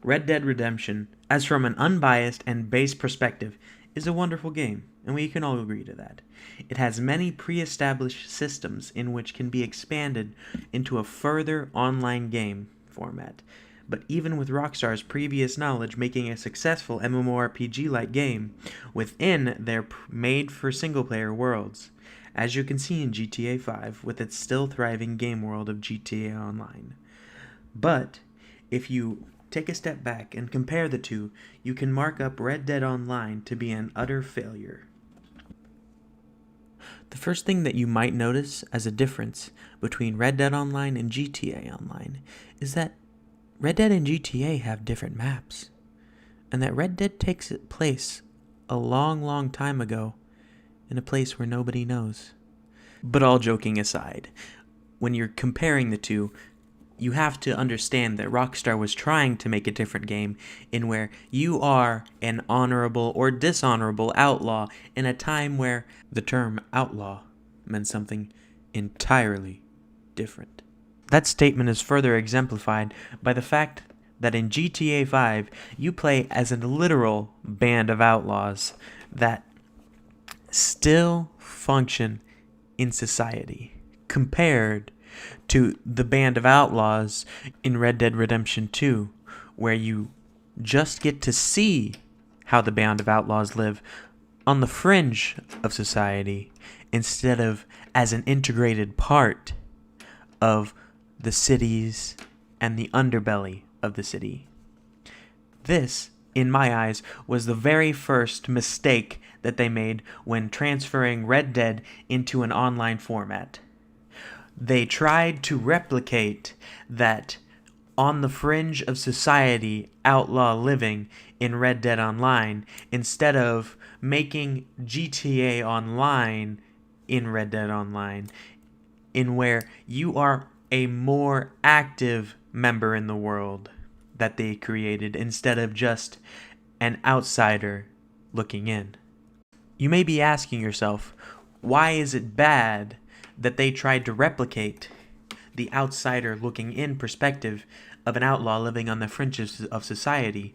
Red Dead Redemption, as from an unbiased and base perspective, is a wonderful game, and we can all agree to that. It has many pre-established systems in which can be expanded into a further online game format. But even with Rockstar's previous knowledge making a successful MMORPG-like game within their made-for-single-player worlds, as you can see in GTA 5 with its still thriving game world of GTA Online. But if you take a step back and compare the two, you can mark up Red Dead Online to be an utter failure. The first thing that you might notice as a difference between Red Dead Online and GTA Online is that Red Dead and GTA have different maps, and that Red Dead takes place a long, long time ago in a place where nobody knows. But all joking aside, when you're comparing the two, you have to understand that Rockstar was trying to make a different game in where you are an honorable or dishonorable outlaw in a time where the term outlaw meant something entirely different. That statement is further exemplified by the fact that in GTA 5, you play as a literal band of outlaws that still function in society, compared to the band of outlaws in Red Dead Redemption 2, where you just get to see how the band of outlaws live on the fringe of society instead of as an integrated part of the cities and the underbelly of the city. This, in my eyes, was the very first mistake that they made when transferring Red Dead into an online format. They tried to replicate that on the fringe of society outlaw living in Red Dead Online instead of making GTA Online in Red Dead Online, in where you are a more active member in the world that they created instead of just an outsider looking in. You may be asking yourself, why is it bad that they tried to replicate the outsider looking in perspective of an outlaw living on the fringes of society?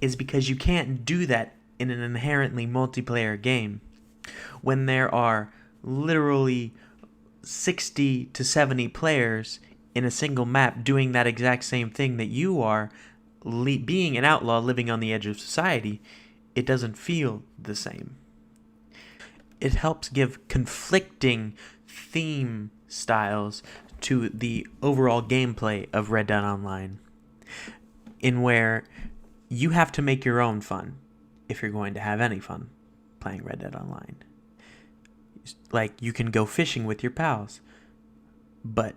Is because you can't do that in an inherently multiplayer game when there are literally 60 to 70 players in a single map doing that exact same thing that you are, being an outlaw living on the edge of society. It doesn't feel the same. It helps give conflicting theme styles to the overall gameplay of Red Dead Online, in where you have to make your own fun if you're going to have any fun playing Red Dead Online. Like, you can go fishing with your pals, but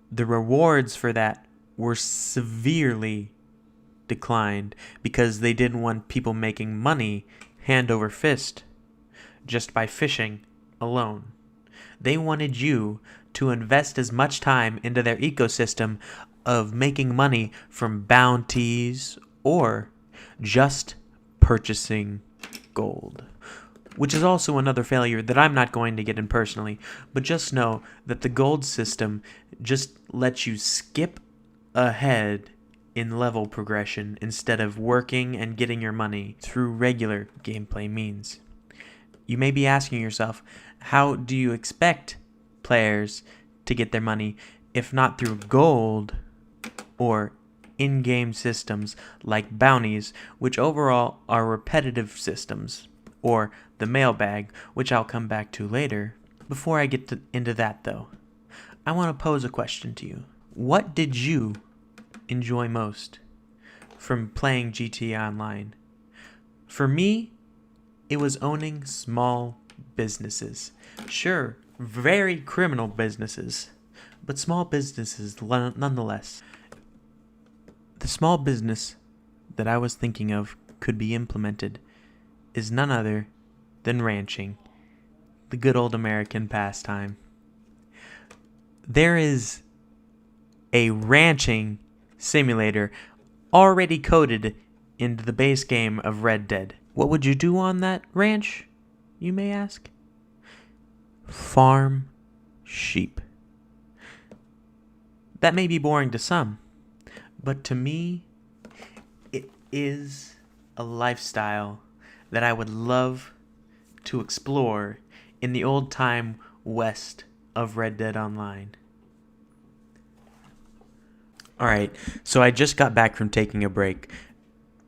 the rewards for that were severely declined because they didn't want people making money hand over fist just by fishing alone. They wanted you to invest as much time into their ecosystem of making money from bounties or just purchasing gold. Which is also another failure that I'm not going to get in personally, but just know that the gold system just lets you skip ahead in level progression instead of working and getting your money through regular gameplay means. You may be asking yourself, how do you expect players to get their money if not through gold or in-game systems like bounties, which overall are repetitive systems, or the mailbag, which I'll come back to later. Before I get into that, though, I want to pose a question to you. What did you enjoy most from playing GTA Online? For me, it was owning small businesses. Sure, very criminal businesses, but small businesses nonetheless. The small business that I was thinking of could be implemented is none other than ranching, the good old American pastime. There is a ranching simulator already coded into the base game of Red Dead. What would you do on that ranch, you may ask? Farm sheep. That may be boring to some, but to me, is a lifestyle that I would love to explore in the old time west of Red Dead Online. Alright, so I just got back from taking a break,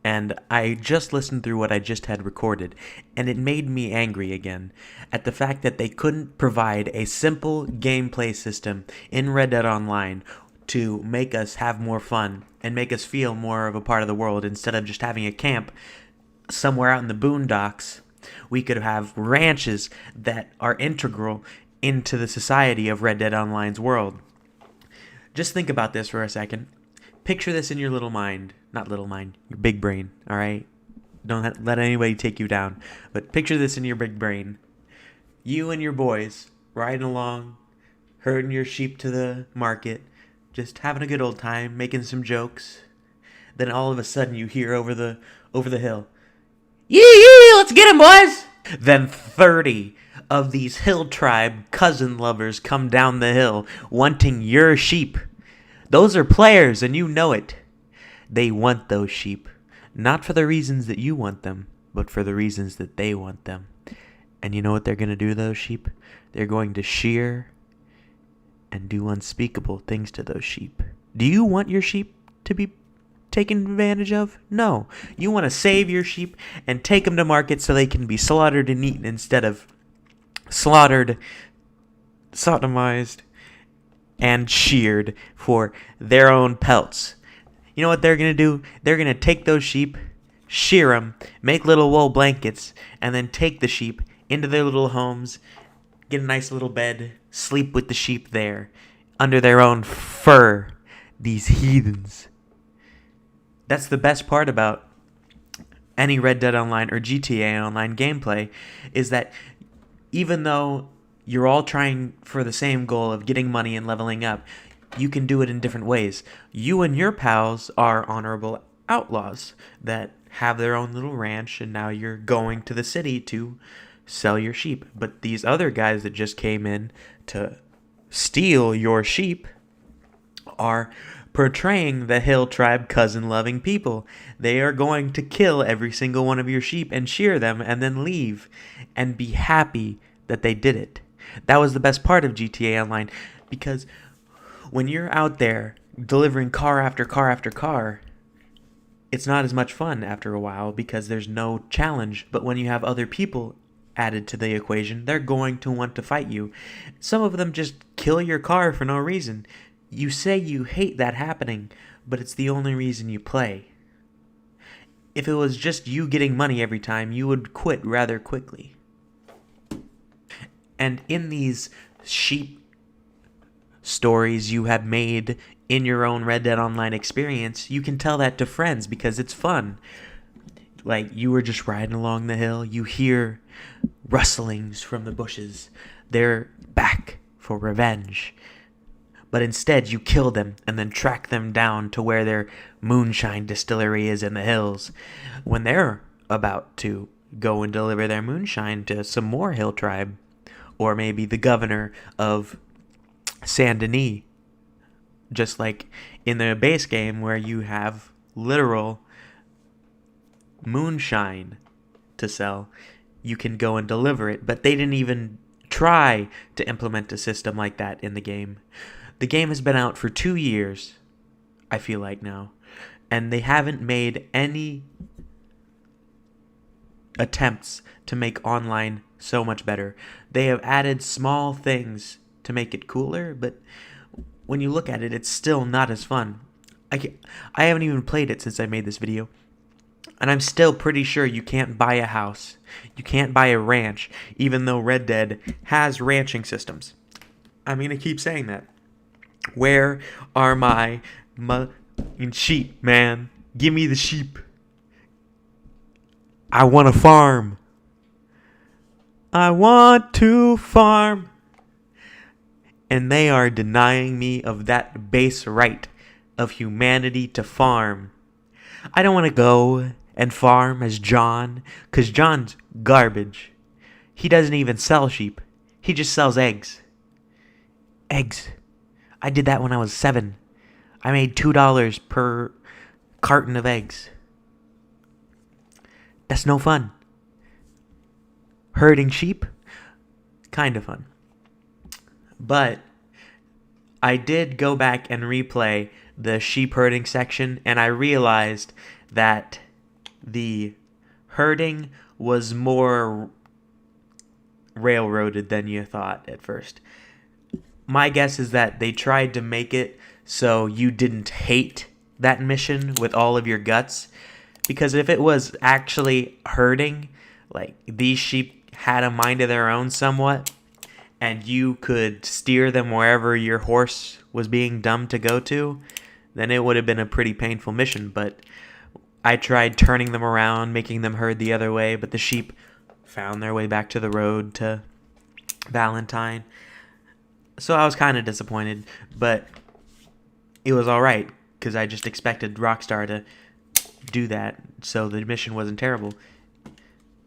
and I just listened through what I just had recorded, and it made me angry again at the fact that they couldn't provide a simple gameplay system in Red Dead Online to make us have more fun and make us feel more of a part of the world instead of just having a camp somewhere out in the boondocks. We could have ranches that are integral into the society of Red Dead Online's world. Just think about this for a second. Picture this in your little mind. Not little mind, your big brain, alright? Don't let anybody take you down. But picture this in your big brain. You and your boys riding along, herding your sheep to the market, just having a good old time, making some jokes. Then all of a sudden you hear over the hill, "Yee, let's get 'em, boys!" Then 30 of these hill tribe cousin lovers come down the hill wanting your sheep. Those are players and you know it. They want those sheep, not for the reasons that you want them, but for the reasons that they want them. And you know what they're going to do to those sheep? They're going to shear and do unspeakable things to those sheep. Do you want your sheep to be taken advantage of? No. You want to save your sheep and take them to market so they can be slaughtered and eaten instead of slaughtered, sodomized, and sheared for their own pelts. You know what they're going to do? They're going to take those sheep, shear them, make little wool blankets, and then take the sheep into their little homes, get a nice little bed, sleep with the sheep there, under their own fur. These heathens. That's the best part about any Red Dead Online or GTA Online gameplay, is that even though you're all trying for the same goal of getting money and leveling up, you can do it in different ways. You and your pals are honorable outlaws that have their own little ranch, and now you're going to the city to sell your sheep. But these other guys that just came in to steal your sheep are portraying the hill tribe cousin-loving people. They are going to kill every single one of your sheep and shear them and then leave and be happy that they did it. That was the best part of GTA Online, because when you're out there delivering car after car after car, it's not as much fun after a while because there's no challenge. But when you have other people added to the equation, they're going to want to fight you. Some of them just kill your car for no reason. You say you hate that happening, but it's the only reason you play. If it was just you getting money every time, you would quit rather quickly. And in these sheep stories you have made in your own Red Dead Online experience, you can tell that to friends because it's fun. Like, you were just riding along the hill, you hear rustlings from the bushes. They're back for revenge. But instead you kill them and then track them down to where their moonshine distillery is in the hills. When they're about to go and deliver their moonshine to some more hill tribe, or maybe the governor of Saint Denis, just like in the base game where you have literal moonshine to sell, you can go and deliver it. But they didn't even try to implement a system like that in the game. The game has been out for 2 years, I feel like now, and they haven't made any attempts to make online so much better. They have added small things to make it cooler, but when you look at it, it's still not as fun. I haven't even played it since I made this video, and I'm still pretty sure you can't buy a house. You can't buy a ranch, even though Red Dead has ranching systems. I'm going to keep saying that. Where are my sheep, man? Give me the sheep. I want to farm. I want to farm. And they are denying me of that base right of humanity to farm. I don't want to go and farm as John, because John's garbage. He doesn't even sell sheep. He just sells eggs. Eggs. I did that when I was 7. I made $2 per carton of eggs. That's no fun. Herding sheep, kind of fun. But I did go back and replay the sheep herding section, and I realized that the herding was more railroaded than you thought at first. My guess is that they tried to make it so you didn't hate that mission with all of your guts. Because if it was actually herding, like these sheep had a mind of their own somewhat, and you could steer them wherever your horse was being dumb to go to, then it would have been a pretty painful mission. But I tried turning them around, making them herd the other way, but the sheep found their way back to the road to Valentine. So I was kind of disappointed, but it was alright, because I just expected Rockstar to do that, so the mission wasn't terrible.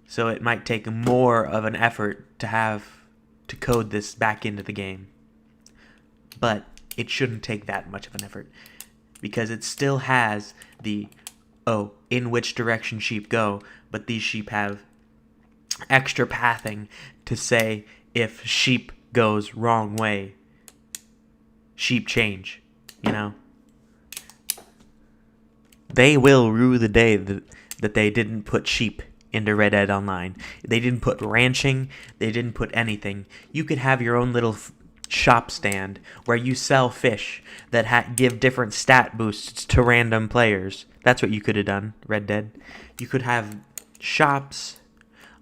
So it might take more of an effort to code this back into the game. But it shouldn't take that much of an effort, because it still has the, in which direction sheep go, but these sheep have extra pathing to say if sheep goes wrong way, sheep change, They will rue the day that they didn't put sheep into Red Dead Online. They didn't put ranching. They didn't put anything. You could have your own little shop stand where you sell fish that give different stat boosts to random players. That's what you could have done, Red Dead. You could have shops.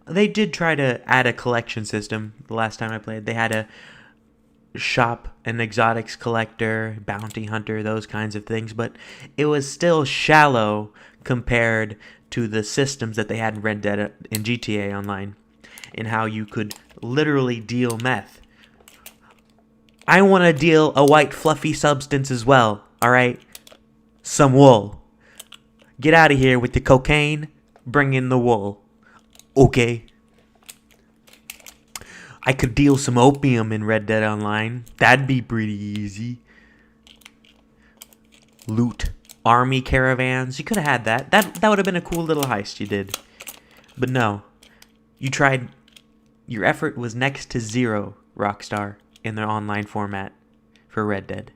They did try to add a collection system the last time I played. They had a shop, an exotics collector, bounty hunter, those kinds of things, but it was still shallow compared to the systems that they had in Red Dead and GTA Online, in how you could literally deal meth. I want to deal a white fluffy substance as well, alright? Some wool. Get out of here with the cocaine, bring in the wool. Okay. I could deal some opium in Red Dead Online. That'd be pretty easy. Loot army caravans. You could have had that. That would have been a cool little heist you did. But no. You tried. Your effort was next to zero, Rockstar, in their online format for Red Dead.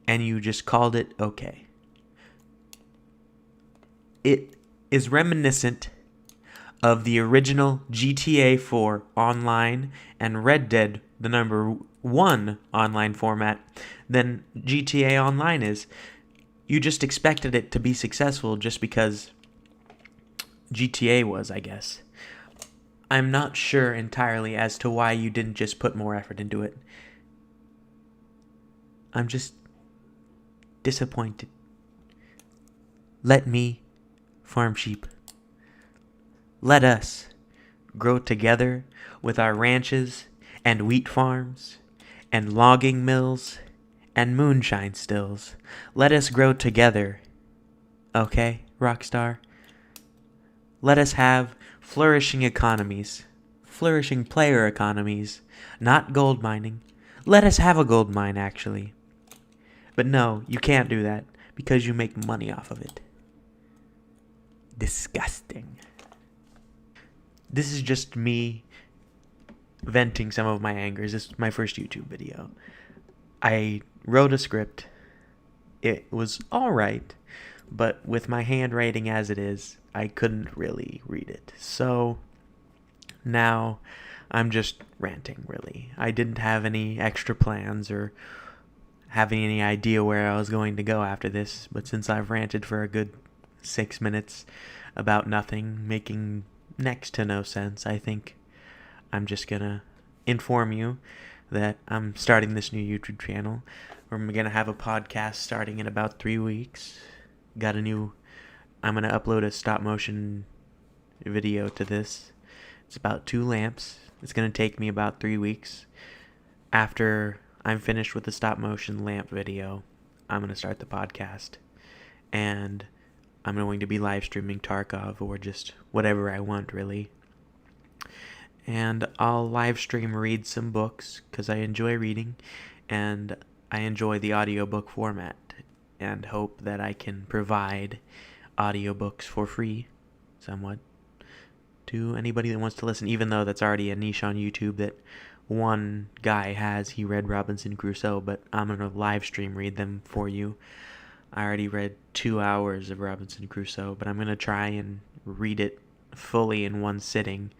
And you just called it okay. It is reminiscent of the original GTA 4 online and Red Dead, the number 1 online format, than GTA Online is. You just expected it to be successful just because GTA was, I guess. I'm not sure entirely as to why you didn't just put more effort into it. I'm just disappointed. Let me farm sheep. Let us grow together with our ranches and wheat farms and logging mills and moonshine stills. Let us grow together. Okay, Rockstar? Let us have flourishing economies, flourishing player economies, not gold mining. Let us have a gold mine, actually. But no, you can't do that because you make money off of it. Disgusting. This is just me venting some of my angers. This is my first YouTube video. I wrote a script. It was alright, but with my handwriting as it is, I couldn't really read it. So now I'm just ranting, really. I didn't have any extra plans or having any idea where I was going to go after this, but since I've ranted for a good 6 minutes about nothing, making next to no sense, I think I'm just gonna inform you that I'm starting this new YouTube channel. I'm gonna have a podcast starting in about 3 weeks. I'm gonna upload a stop motion video to this. It's about 2 lamps. It's gonna take me about 3 weeks. After I'm finished with the stop motion lamp video, I'm gonna start the podcast. And I'm going to be live streaming Tarkov or just whatever I want, really. And I'll live stream read some books because I enjoy reading and I enjoy the audiobook format and hope that I can provide audiobooks for free somewhat to anybody that wants to listen, even though that's already a niche on YouTube that one guy has. He read Robinson Crusoe, but I'm going to live stream read them for you. I already read 2 hours of Robinson Crusoe, but I'm going to try and read it fully in one sitting,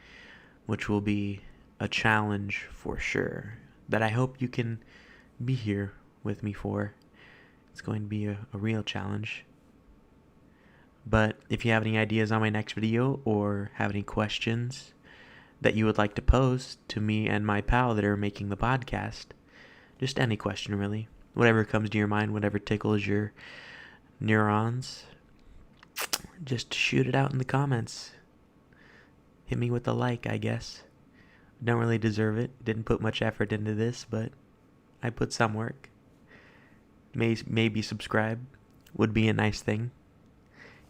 which will be a challenge for sure, that I hope you can be here with me for. It's going to be a real challenge. But if you have any ideas on my next video or have any questions that you would like to pose to me and my pal that are making the podcast, just any question really, whatever comes to your mind, whatever tickles your neurons, just shoot it out in the comments. Hit me with a like, I guess. Don't really deserve it. Didn't put much effort into this, but I put some work. Maybe subscribe would be a nice thing.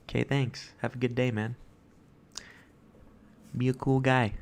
Okay, thanks. Have a good day, man. Be a cool guy.